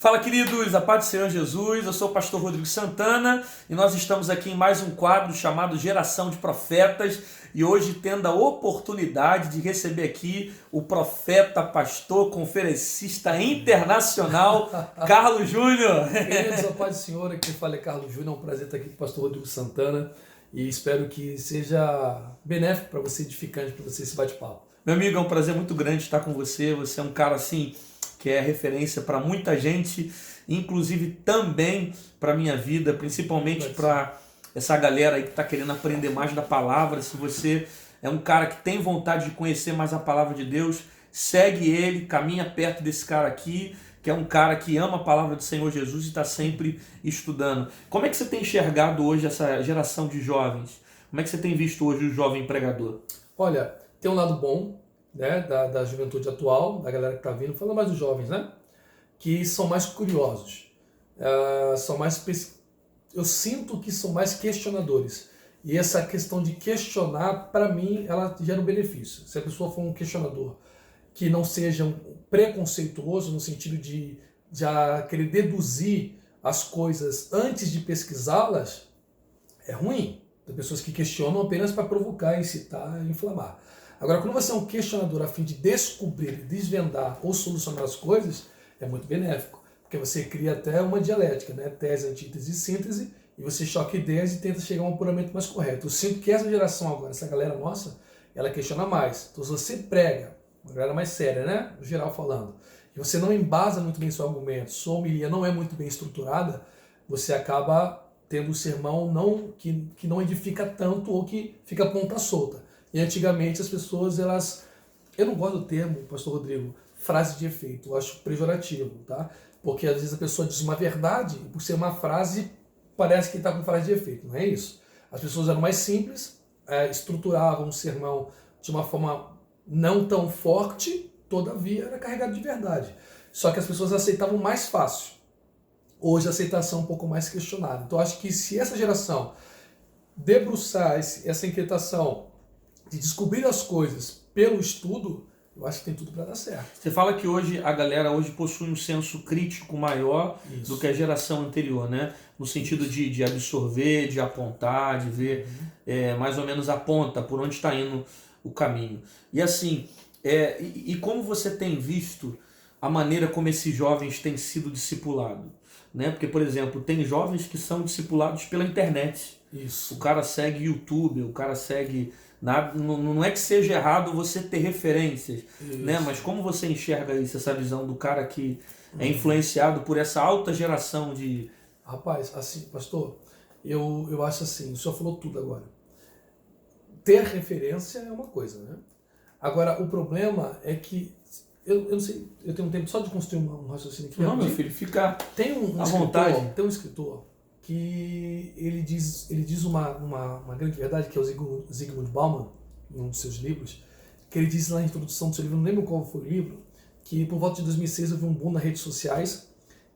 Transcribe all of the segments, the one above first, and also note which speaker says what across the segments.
Speaker 1: Fala, queridos, a paz do Senhor Jesus. Eu sou o pastor Rodrigo Santana e nós estamos aqui em mais um quadro chamado Geração de Profetas, e hoje tendo a oportunidade de receber aqui o profeta, pastor, conferencista internacional, Carlos Júnior.
Speaker 2: Queridos, a paz do Senhor, aqui fala é Carlos Júnior. É um prazer estar aqui com o pastor Rodrigo Santana e espero que seja benéfico para você, edificante para você esse bate-papo.
Speaker 1: Meu amigo, é um prazer muito grande estar com você. Você é um cara assim que é referência para muita gente, inclusive também para a minha vida, principalmente para essa galera aí que está querendo aprender mais da palavra. Se você é um cara que tem vontade de conhecer mais a palavra de Deus, segue ele, caminha perto desse cara aqui, que é um cara que ama a palavra do Senhor Jesus e está sempre estudando. Como é que você tem enxergado hoje essa geração de jovens? Como é que você tem visto hoje o jovem pregador?
Speaker 2: Olha, tem um lado bom, né, da juventude atual, da galera que está vindo, falando mais dos jovens, né, que são mais curiosos, eu sinto que são mais questionadores, e essa questão de questionar, para mim, ela gera um benefício. Se a pessoa for um questionador que não seja um preconceituoso, no sentido de já querer deduzir as coisas antes de pesquisá-las, é ruim. Tem pessoas que questionam apenas para provocar, incitar, inflamar. Agora, quando você é um questionador a fim de descobrir, desvendar ou solucionar as coisas, é muito benéfico, porque você cria até uma dialética, né? Tese, antítese e síntese, e você choca ideias e tenta chegar a um apuramento mais correto. Eu sinto que essa geração agora, essa galera nossa, ela questiona mais. Então, se você prega, uma galera mais séria, né? No geral falando, e você não embasa muito bem seu argumento, sua homilia não é muito bem estruturada, você acaba tendo um sermão que não edifica tanto ou que fica ponta solta. E antigamente as pessoas, eu não gosto do termo, pastor Rodrigo, frase de efeito, eu acho pejorativo, tá? Porque às vezes a pessoa diz uma verdade e por ser uma frase, parece que está com frase de efeito, não é isso? As pessoas eram mais simples, estruturavam um sermão de uma forma não tão forte, todavia era carregado de verdade. Só que as pessoas aceitavam mais fácil. Hoje a aceitação é um pouco mais questionada. Então acho que se essa geração debruçar essa inquietação de descobrir as coisas pelo estudo, eu acho que tem tudo para dar certo.
Speaker 1: Você fala que hoje a galera hoje possui um senso crítico maior do que a geração anterior, né? No sentido de absorver, de apontar, de ver mais ou menos a ponta, por onde está indo o caminho. E assim, e como você tem visto a maneira como esses jovens têm sido discipulados? Né? Porque, por exemplo, tem jovens que são discipulados pela internet.
Speaker 2: Isso.
Speaker 1: O cara segue YouTube, o cara segue... Não é que seja errado você ter referências, né? Mas como você enxerga isso, essa visão do cara que é influenciado por essa alta geração de...
Speaker 2: Rapaz, assim, pastor, eu acho assim, o senhor falou tudo agora. Ter referência é uma coisa, né? Agora, o problema é que, eu não sei, eu tenho um tempo só de construir um raciocínio aqui.
Speaker 1: Não, meu filho, fica à vontade.
Speaker 2: Tem um escritor que ele diz uma grande verdade, que é o Zygmunt Bauman, em um dos seus livros, que ele diz lá na introdução do seu livro, não lembro qual foi o livro, que por volta de 2006 houve um boom nas redes sociais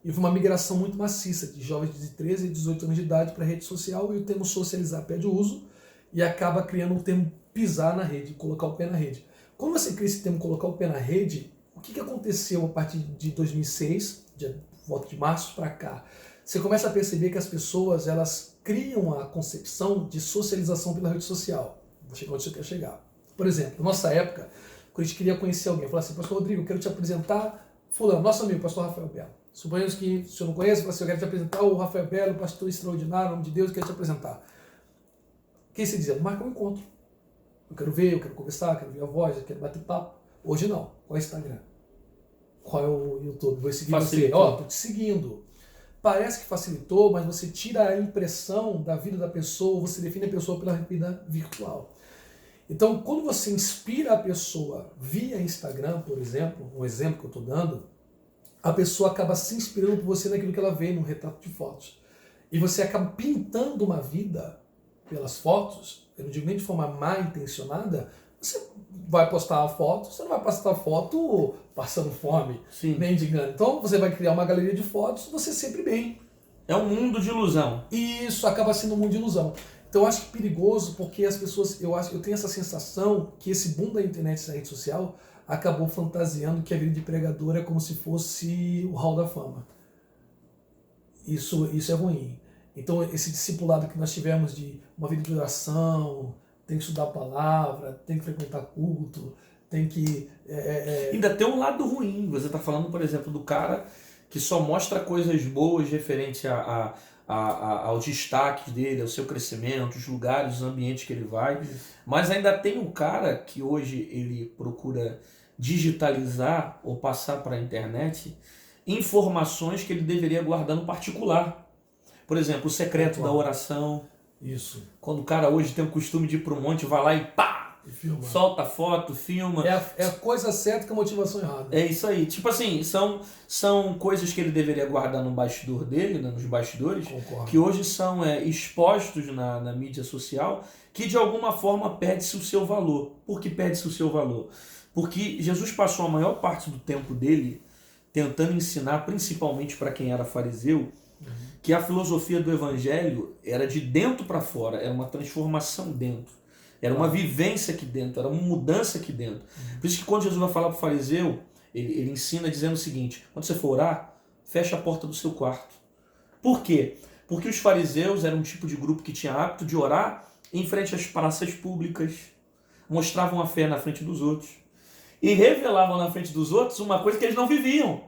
Speaker 2: e houve uma migração muito maciça de jovens de 13 e 18 anos de idade para a rede social, e o termo socializar perde o uso e acaba criando o termo pisar na rede, colocar o pé na rede. Quando você cria esse termo colocar o pé na rede, o que aconteceu a partir de 2006, de volta de março para cá? Você começa a perceber que as pessoas, elas criam a concepção de socialização pela rede social. Vou chegar onde você quer chegar. Por exemplo, na nossa época, quando a gente queria conhecer alguém, falava assim, pastor Rodrigo, eu quero te apresentar fulano, nosso amigo, pastor Rafael Belo. Suponhamos que o senhor não conhece, fala assim, eu quero te apresentar o Rafael Belo, pastor extraordinário, nome de Deus, eu quero te apresentar. O que você dizia? Marca um encontro. Eu quero ver, eu quero conversar, eu quero ver a voz, eu quero bater papo. Hoje não. Qual é o Instagram? Qual é o YouTube? Vou seguir você. Tô te seguindo. Parece que facilitou, mas você tira a impressão da vida da pessoa, você define a pessoa pela vida virtual. Então, quando você inspira a pessoa via Instagram, por exemplo, um exemplo que eu estou dando, a pessoa acaba se inspirando por você naquilo que ela vê no retrato de fotos. E você acaba pintando uma vida pelas fotos, eu não digo nem de forma mal intencionada. Você vai postar a foto, você não vai postar a foto passando fome, nem mendigando. Então você vai criar uma galeria de fotos, você sempre bem.
Speaker 1: É um mundo de ilusão.
Speaker 2: Isso acaba sendo um mundo de ilusão. Então eu acho que eu porque as pessoas, eu tenho essa sensação que esse boom da internet e da rede social acabou fantasiando que a vida de pregador é como se fosse o hall da fama. Isso é ruim. Então, esse discipulado que nós tivemos de uma vida de oração, tem que estudar a palavra, tem que frequentar culto, tem que...
Speaker 1: Ainda tem um lado ruim. Você está falando, por exemplo, do cara que só mostra coisas boas referente aos destaques dele, ao seu crescimento, os lugares, os ambientes que ele vai. Mas ainda tem um cara que hoje ele procura digitalizar ou passar para a internet informações que ele deveria guardar no particular. Por exemplo, o secreto da oração.
Speaker 2: Isso.
Speaker 1: Quando o cara hoje tem o costume de ir para o monte, vai lá e pá! Solta a foto, filma.
Speaker 2: É a coisa certa com a motivação errada.
Speaker 1: É isso aí. Tipo assim, são coisas que ele deveria guardar no bastidor dele, nos bastidores,
Speaker 2: Concordo.
Speaker 1: que hoje são expostos na mídia social, que de alguma forma perde-se o seu valor. Por que perde-se o seu valor? Porque Jesus passou a maior parte do tempo dele tentando ensinar, principalmente para quem era fariseu, que a filosofia do evangelho era de dentro para fora, era uma transformação dentro, era uma vivência aqui dentro, era uma mudança aqui dentro. Por isso que quando Jesus vai falar para o fariseu, ele ensina dizendo o seguinte: quando você for orar, fecha a porta do seu quarto. Por quê? Porque os fariseus eram um tipo de grupo que tinha hábito de orar em frente às praças públicas, mostravam a fé na frente dos outros e revelavam na frente dos outros uma coisa que eles não viviam.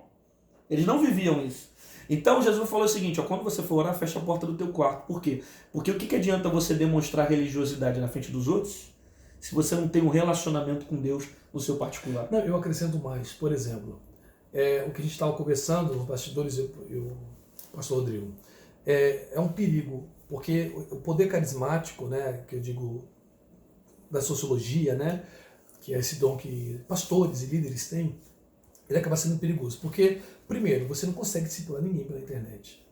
Speaker 1: Eles não viviam isso. Então Jesus falou o seguinte: quando você for orar, fecha a porta do teu quarto. Por quê? Porque o que adianta você demonstrar religiosidade na frente dos outros se você não tem um relacionamento com Deus no seu particular?
Speaker 2: Não, eu acrescento mais. Por exemplo, o que a gente estava conversando, os bastidores e o pastor Rodrigo, é um perigo, porque o poder carismático, né, que eu digo da sociologia, né, que é esse dom que pastores e líderes têm, ele acaba sendo perigoso. Porque, primeiro, você não consegue discipular ninguém pela internet.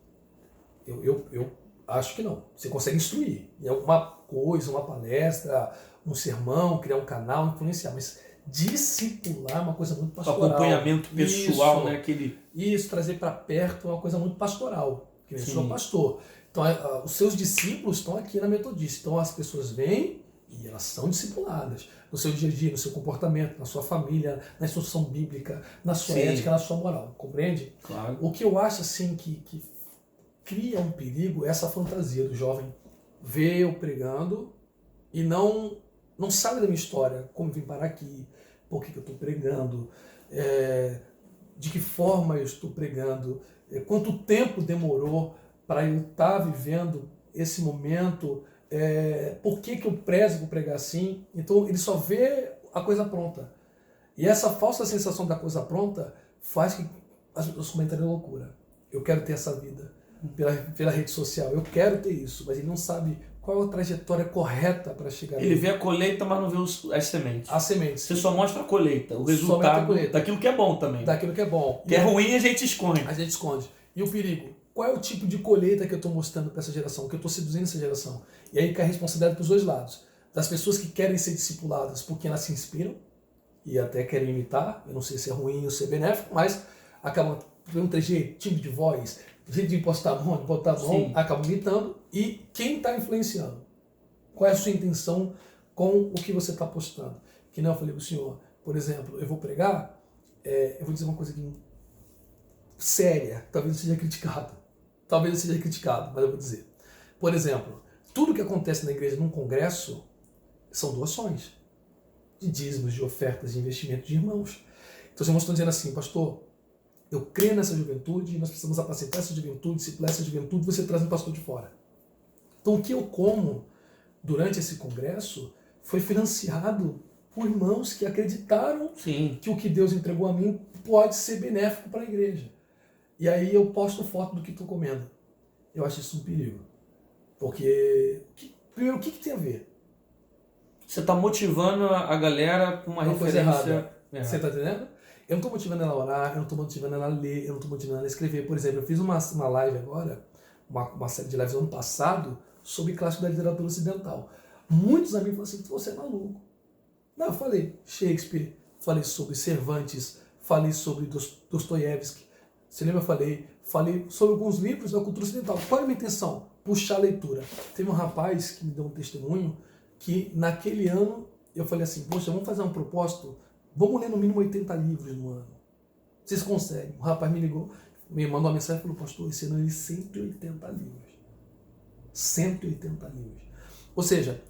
Speaker 2: Eu acho que não. Você consegue instruir em alguma coisa, uma palestra, um sermão, criar um canal, influenciar. Mas discipular é uma coisa muito pastoral.
Speaker 1: Acompanhamento pessoal,
Speaker 2: isso,
Speaker 1: né?
Speaker 2: Isso, trazer para perto é uma coisa muito pastoral. Que eu sou pastor. Então, os seus discípulos estão aqui na Metodista. Então, as pessoas vêm e elas são discipuladas no seu dia a dia, no seu comportamento, na sua família, na instrução bíblica, na sua ética, na sua moral. Compreende?
Speaker 1: Claro.
Speaker 2: O que eu acho assim que cria um perigo é essa fantasia do jovem ver eu pregando e não sabe da minha história, como vim parar aqui, por que eu estou pregando, de que forma eu estou pregando, quanto tempo demorou para eu estar vivendo esse momento, por que eu prezo por pregar assim. Então ele só vê a coisa pronta. E essa falsa sensação da coisa pronta faz que os comentários é loucura. Eu quero ter essa vida pela rede social, eu quero ter isso, mas ele não sabe qual é a trajetória correta para chegar.
Speaker 1: Ele vê a colheita, mas não vê as sementes.
Speaker 2: As sementes.
Speaker 1: Você só mostra a colheita, o resultado daquilo que é bom também.
Speaker 2: Daquilo que é bom.
Speaker 1: Que é ruim, a gente esconde.
Speaker 2: A gente esconde. E o perigo? Qual é o tipo de colheita que eu estou mostrando para essa geração, que eu estou seduzindo essa geração? E aí cai a responsabilidade para os dois lados. Das pessoas que querem ser discipuladas porque elas se inspiram e até querem imitar, eu não sei se é ruim ou se é benéfico, mas acabam pelo trejeito, timbre de voz, jeito de postar a mão, de botar a mão, acabam imitando. E quem está influenciando? Qual é a sua intenção com o que você está postando? Que não, eu falei para o senhor, por exemplo, eu vou pregar, eu vou dizer uma coisa aqui séria, talvez eu seja criticado. Talvez eu seja criticado, mas eu vou dizer. Por exemplo, tudo que acontece na igreja num congresso são doações. De dízimos, de ofertas, de investimento de irmãos. Então os irmãos estão dizendo assim: pastor, eu creio nessa juventude, nós precisamos apacentar essa juventude, discipular essa juventude, você traz um pastor de fora. Então o que eu como durante esse congresso foi financiado por irmãos que acreditaram que o que Deus entregou a mim pode ser benéfico para a igreja. E aí eu posto foto do que estou comendo. Eu acho isso um perigo. Porque, primeiro, o que tem a ver?
Speaker 1: Você está motivando a galera com uma referência errada.
Speaker 2: Você está entendendo? Eu não estou motivando ela a orar, eu não estou motivando ela a ler, eu não estou motivando ela a escrever. Por exemplo, eu fiz uma live agora, uma série de lives no ano passado, sobre clássico da literatura ocidental. Muitos amigos falaram assim: você é maluco. Não, eu falei Shakespeare, falei sobre Cervantes, falei sobre Dostoiévski. Você lembra? Eu falei sobre alguns livros da cultura ocidental. Qual é a minha intenção? Puxar a leitura. Teve um rapaz que me deu um testemunho que naquele ano eu falei assim: poxa, vamos fazer um propósito, vamos ler no mínimo 80 livros no ano. Vocês conseguem? O rapaz me ligou, me mandou uma mensagem e falou, pastor, esse ano eu li 180 livros. 180 livros. Ou seja,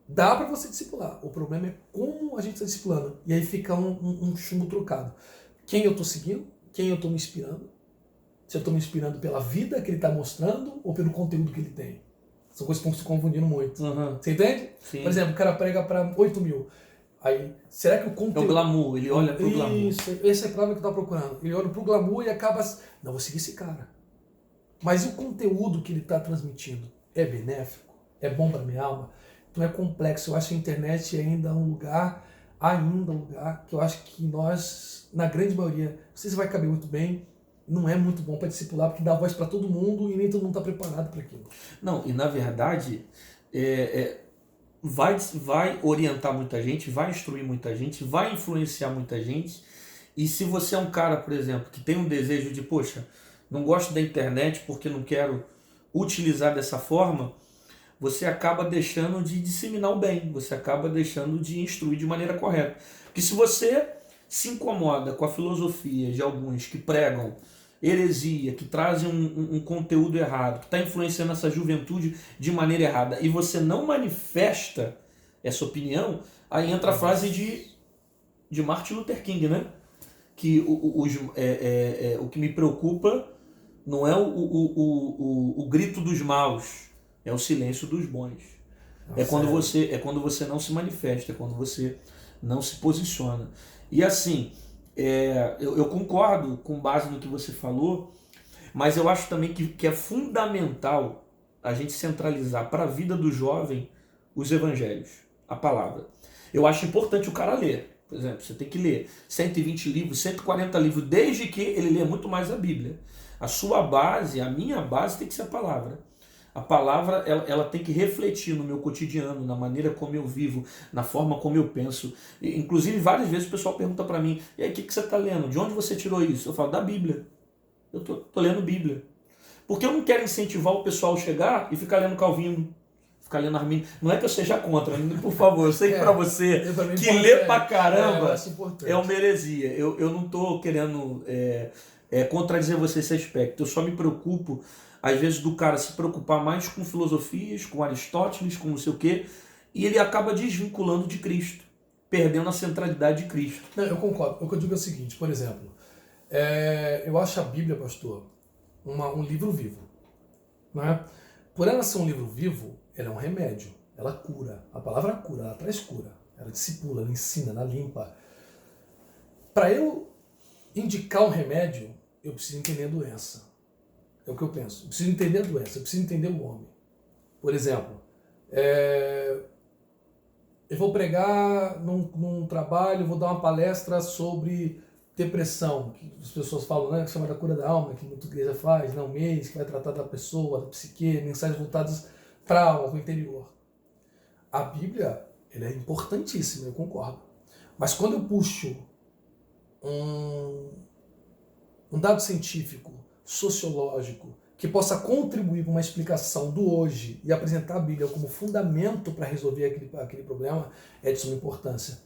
Speaker 2: dá para você discipular. O problema é como a gente está discipulando. E aí fica um chumbo trocado. Quem eu estou seguindo? Quem eu estou me inspirando? Se eu estou me inspirando pela vida que ele está mostrando ou pelo conteúdo que ele tem? São coisas que estão se confundindo muito.
Speaker 1: Uhum.
Speaker 2: Você entende?
Speaker 1: Sim.
Speaker 2: Por exemplo, o cara prega para 8 mil. Aí, será que o conteúdo...
Speaker 1: É o glamour, ele olha pro glamour.
Speaker 2: Isso, essa é a palavra que eu estava procurando. Ele olha pro glamour e acaba... Não, vou seguir esse cara. Mas o conteúdo que ele está transmitindo é benéfico? É bom para minha alma? Então é complexo. Eu acho que a internet é ainda um lugar que eu acho que nós, na grande maioria, não sei se vai caber muito bem, não é muito bom para discipular, porque dá voz para todo mundo e nem todo mundo está preparado para aquilo.
Speaker 1: Não, e na verdade, vai orientar muita gente, vai instruir muita gente, vai influenciar muita gente. E se você é um cara, por exemplo, que tem um desejo de, poxa, não gosto da internet porque não quero utilizar dessa forma, você acaba deixando de disseminar o bem, você acaba deixando de instruir de maneira correta. Porque se você se incomoda com a filosofia de alguns que pregam heresia, que trazem um conteúdo errado, que está influenciando essa juventude de maneira errada, e você não manifesta essa opinião, aí entra a frase de Martin Luther King, né? Que o que me preocupa não é o grito dos maus, é o silêncio dos bons. É quando você não se manifesta, é quando você não se posiciona. E assim, eu concordo com base no que você falou, mas eu acho também que é fundamental a gente centralizar para a vida do jovem os evangelhos, a palavra. Eu acho importante o cara ler. Por exemplo, você tem que ler 120 livros, 140 livros, desde que ele lê muito mais a Bíblia. A sua base, a minha base tem que ser a palavra. A palavra ela tem que refletir no meu cotidiano, na maneira como eu vivo, na forma como eu penso. Inclusive, várias vezes o pessoal pergunta para mim, e aí, o que você está lendo? De onde você tirou isso? Eu falo, da Bíblia. Eu tô lendo Bíblia. Porque eu não quero incentivar o pessoal a chegar e ficar lendo Calvino, ficar lendo Arminio. Não é que eu seja contra, por favor, eu sei que para você, que lê pra caramba, é uma heresia. Eu não estou querendo contradizer você esse aspecto. Eu só me preocupo às vezes do cara se preocupar mais com filosofias, com Aristóteles, com não sei o quê, e ele acaba desvinculando de Cristo, perdendo a centralidade de Cristo.
Speaker 2: Não, eu concordo. O que eu digo é o seguinte, por exemplo, eu acho a Bíblia, pastor, um livro vivo. Não é? Por ela ser um livro vivo, ela é um remédio, ela cura. A palavra cura, ela traz cura. Ela discipula, ela ensina, ela limpa. Para eu indicar um remédio, eu preciso entender a doença. É o que eu penso. Eu preciso entender a doença, eu preciso entender o homem. Por exemplo, eu vou pregar num trabalho, vou dar uma palestra sobre depressão, que as pessoas falam, né, que chama da cura da alma, que muita igreja faz, um mês, que vai tratar da pessoa, da psique, mensagens voltadas para a alma, para o interior. A Bíblia, ela é importantíssima, eu concordo. Mas quando eu puxo um dado científico, sociológico, que possa contribuir com uma explicação do hoje e apresentar a Bíblia como fundamento para resolver aquele problema, é de suma importância.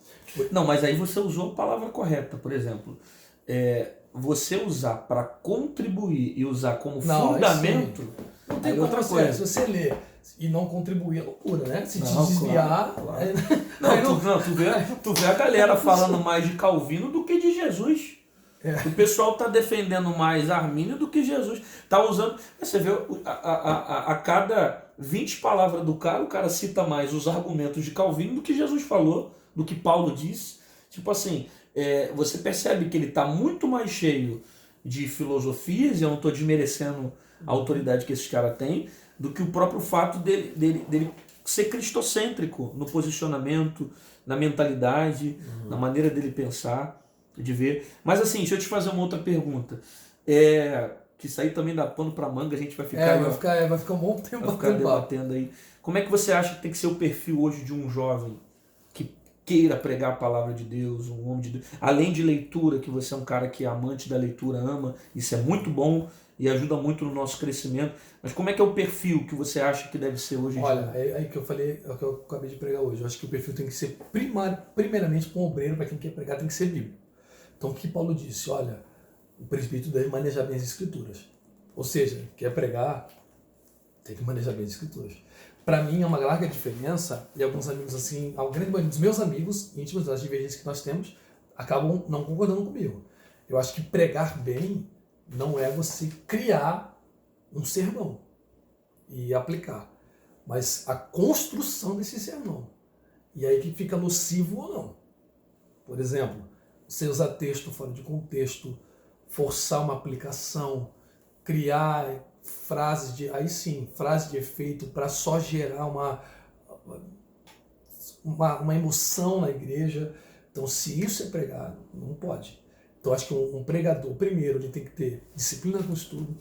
Speaker 1: Não, mas aí você usou a palavra correta, por exemplo. Você usar para contribuir e usar como fundamento,
Speaker 2: não tem outra coisa. Se você ler e não contribuir, é loucura, né? Se te desviar...
Speaker 1: Claro. Tu vê a galera falando mais de Calvino do que de Jesus. O pessoal está defendendo mais Armínio do que Jesus. Está usando... Você vê, a cada 20 palavras do cara, o cara cita mais os argumentos de Calvino do que Jesus falou, do que Paulo disse. Tipo assim, você percebe que ele está muito mais cheio de filosofias, e eu não estou desmerecendo a autoridade que esses caras têm, do que o próprio fato dele ser cristocêntrico no posicionamento, na mentalidade, na maneira dele pensar, de ver. Mas assim, deixa eu te fazer uma outra pergunta. Que isso aí também dá pano para manga, a gente vai ficar...
Speaker 2: vai ficar um bom tempo
Speaker 1: vai ficar debatendo aí. Como é que você acha que tem que ser o perfil hoje de um jovem que queira pregar a palavra de Deus, um homem de Deus? Além de leitura, que você é um cara que é amante da leitura, ama, isso é muito bom e ajuda muito no nosso crescimento. Mas como é que é o perfil que você acha que deve ser hoje em dia?
Speaker 2: Olha, é aí que eu falei, é o que eu acabei de pregar hoje. Eu acho que o perfil tem que ser primeiramente para um obreiro, para quem quer pregar, tem que ser bíblico. Então o que Paulo disse? Olha, O presbítero deve manejar bem as escrituras. Ou seja, quer pregar, tem que manejar bem as escrituras. Para mim é uma larga diferença, e alguns amigos assim, a grande maioria dos meus amigos íntimos, das divergências que nós temos, acabam não concordando comigo. Eu acho que pregar bem não é você criar um sermão e aplicar, mas a construção desse sermão. E aí que fica nocivo ou não. Por exemplo, você usar texto fora de contexto, forçar uma aplicação, criar frases de, aí sim, frase de efeito para só gerar uma emoção na igreja. Então, se isso é pregado, não pode. Então, acho que um pregador, primeiro, ele tem que ter disciplina com estudo.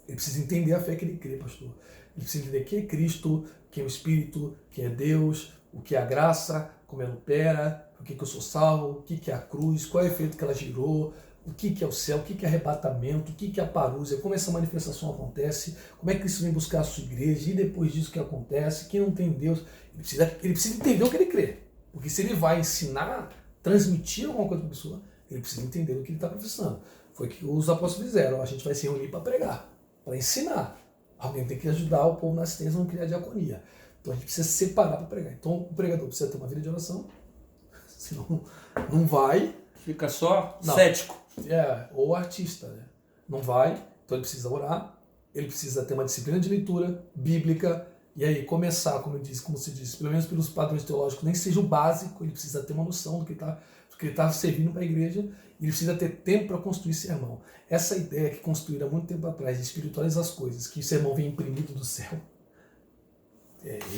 Speaker 2: Ele precisa entender a fé que ele crê, pastor. Ele precisa entender quem é Cristo, quem é o Espírito, quem é Deus, o que é a graça, como ela opera, por que eu sou salvo, o que é a cruz, qual é o efeito que ela gerou, o que é o céu, o que é arrebatamento, o que é a parúzia, como essa manifestação acontece, como é que Cristo vem buscar a sua igreja, e depois disso o que acontece, quem não tem Deus, ele precisa entender o que ele crê. Porque se ele vai ensinar, transmitir alguma coisa para a pessoa, ele precisa entender o que ele está professando. Foi o que os apóstolos fizeram, a gente vai se reunir para pregar, para ensinar. Alguém tem que ajudar o povo na assistência, não criar diaconia. Então a gente precisa separar para pregar. Então o pregador precisa ter uma vida de oração, senão não vai.
Speaker 1: Fica só cético.
Speaker 2: Ou artista, né? Não vai, então ele precisa orar, ele precisa ter uma disciplina de leitura bíblica, e aí começar, como se disse, pelo menos pelos padrões teológicos, nem seja o básico, ele precisa ter uma noção do que ele está servindo para a igreja, e ele precisa ter tempo para construir sermão. Essa ideia que construíram há muito tempo atrás, de espiritualizar as coisas, que o sermão vem imprimido do céu.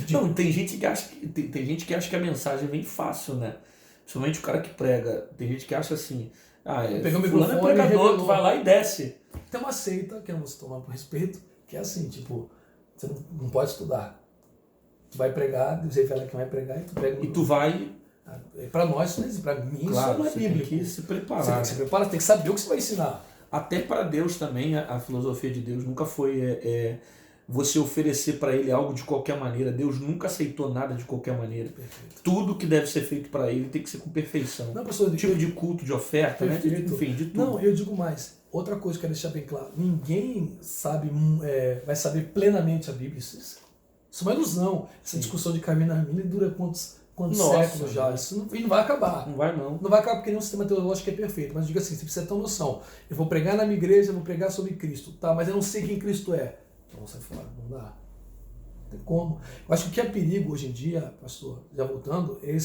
Speaker 1: Não, tem gente que acha que a mensagem vem fácil, né? Principalmente o cara que prega. Tem gente que acha assim,
Speaker 2: pegou o
Speaker 1: fulano é
Speaker 2: microfone,
Speaker 1: pregador, tu vai lá e desce.
Speaker 2: Tem uma seita, que eu não vou tomar por respeito, que é assim, tipo, você não pode estudar. Tu vai pregar, Deus revela quem vai pregar, e tu prega.
Speaker 1: E tu vai...
Speaker 2: Para nós, para mim,
Speaker 1: claro,
Speaker 2: isso não é bíblico.
Speaker 1: Tem que se preparar.
Speaker 2: Você tem que se preparar, tem que saber o que você vai ensinar.
Speaker 1: Até para Deus também, a filosofia de Deus nunca foi você oferecer para ele algo de qualquer maneira. Deus nunca aceitou nada de qualquer maneira. Perfeito. Tudo que deve ser feito para ele tem que ser com perfeição.
Speaker 2: Não, professor,
Speaker 1: tipo de culto, de oferta, né? Enfim, de tudo.
Speaker 2: Não, eu digo mais. Outra coisa que eu quero deixar bem claro. Ninguém vai saber plenamente a Bíblia. Isso é uma ilusão. Essa discussão de Carmina Armina dura quantos séculos já? Isso não vai acabar.
Speaker 1: Não vai não.
Speaker 2: Não vai acabar porque nenhum sistema teológico é perfeito. Mas diga assim, você precisa ter uma noção. Eu vou pregar na minha igreja, eu vou pregar sobre Cristo. Tá, mas eu não sei quem Cristo é. Então sai fora, não dá. Não tem como. Eu acho que o que é perigo hoje em dia, pastor, já voltando, é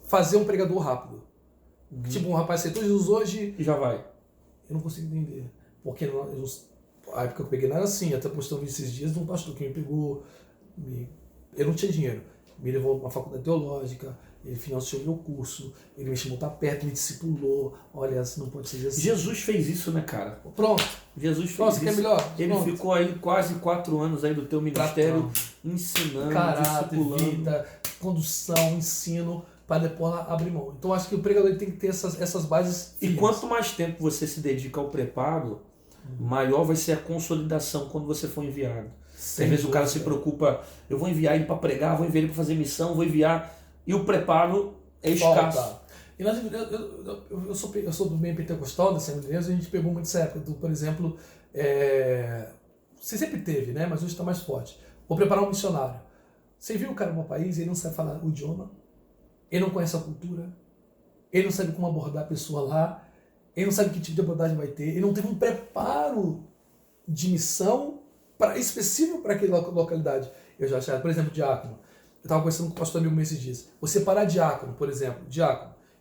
Speaker 2: fazer um pregador rápido. Tipo, um rapaz aceitou Jesus hoje...
Speaker 1: E já vai.
Speaker 2: Eu não consigo entender. Porque a época que eu peguei não era assim. Até postando esses dias de um pastor que me pegou... Eu não tinha dinheiro. Me levou para uma faculdade teológica, ele financiou meu curso, ele me chamou para perto, me discipulou. Olha, não pode ser assim.
Speaker 1: Jesus fez isso, né, cara?
Speaker 2: Pronto.
Speaker 1: Jesus fez isso.
Speaker 2: Que é melhor?
Speaker 1: Ele ficou aí quase 4 anos aí do teu ministério ensinando,
Speaker 2: caráter,
Speaker 1: discipulando.
Speaker 2: Vida, condução, ensino, para depois abrir mão. Então acho que o pregador ele tem que ter essas bases firmes.
Speaker 1: E quanto mais tempo você se dedica ao preparo, maior vai ser a consolidação quando você for enviado. Às vezes o cara se preocupa, eu vou enviar ele para pregar, vou enviar ele para fazer missão, vou enviar, e o preparo é escasso.
Speaker 2: E eu sou do meio pentecostal, da Assembleia de Deus, a gente pegou muito essa época, por exemplo, você sempre teve, né? Mas hoje está mais forte. Vou preparar um missionário. Você viu o cara no país, ele não sabe falar o idioma, ele não conhece a cultura, ele não sabe como abordar a pessoa lá, ele não sabe que tipo de abordagem vai ter, ele não teve um preparo de missão específico para aquela localidade. Eu já achava, por exemplo, diácono. Eu estava conversando com o pastor amigo meu esses dias. Você parar diácono, por exemplo,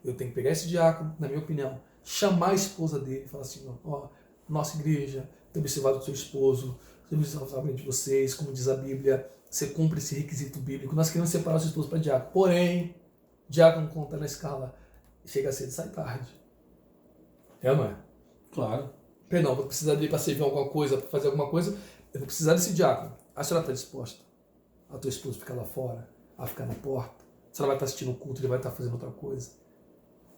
Speaker 2: eu tenho que pegar esse diácono, na minha opinião, chamar a esposa dele e falar assim, ó, nossa igreja, tem observado o seu esposo, temos observado de vocês, como diz a Bíblia, você cumpre esse requisito bíblico. Nós queremos separar o seu esposo para diácono. Porém, diácono conta na escala, chega cedo e sai tarde. É ou não é?
Speaker 1: Claro.
Speaker 2: Perdão, vou precisar dele para servir alguma coisa, para fazer alguma coisa, eu vou precisar desse diácono. A senhora está disposta? A tua esposa ficar lá fora, a ficar na porta? A senhora vai estar assistindo o culto, ele vai estar fazendo outra coisa?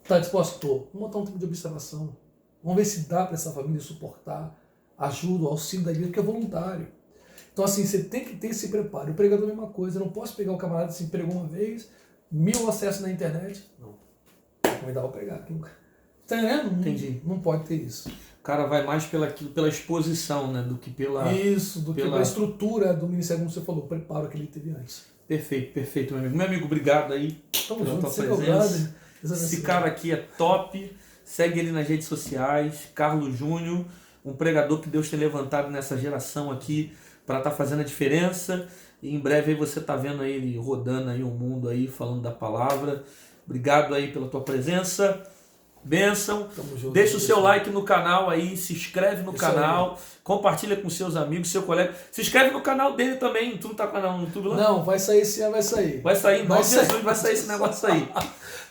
Speaker 2: Está disposto? Estou. Vamos botar um tempo de observação. Vamos ver se dá para essa família suportar ajuda, o auxílio da igreja, porque é voluntário. Então, assim, você tem que ter esse preparo. O pregador é a mesma coisa. Eu não posso pegar o camarada assim, pregou uma vez, 1000 acessos na internet. Não. Vou convidar para pregar. Tá entendendo?
Speaker 1: Entendi.
Speaker 2: Não pode ter isso.
Speaker 1: cara vai mais pela exposição, né? Do que pela...
Speaker 2: Isso, do que pela estrutura do ministério, como você falou, o preparo que ele teve antes.
Speaker 1: Perfeito, meu amigo. Meu amigo, obrigado aí pela tua presença. Esse cara aqui é top. Segue ele nas redes sociais. Carlos Júnior, um pregador que Deus tem levantado nessa geração aqui para estar fazendo a diferença. E em breve aí você tá vendo aí ele rodando aí o mundo aí, falando da palavra. Obrigado aí pela tua presença. Bênção. Deixa o seu like no canal aí, se inscreve no canal, compartilha com seus amigos, seu colega. Se inscreve no canal dele também. Tu não tá com o canal no YouTube lá?
Speaker 2: Não, vai sair esse ano, vai sair.
Speaker 1: Vai sair, em nome de Jesus, vai sair esse negócio aí.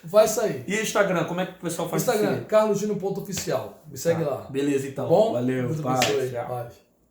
Speaker 2: Vai sair.
Speaker 1: E Instagram, como é que o pessoal faz?
Speaker 2: Instagram, carlosjunior.oficial. Me segue lá.
Speaker 1: Beleza, então.
Speaker 2: Bom?
Speaker 1: Valeu,
Speaker 2: Deus
Speaker 1: paz,
Speaker 2: abençoe.
Speaker 1: tchau.
Speaker 2: Paz.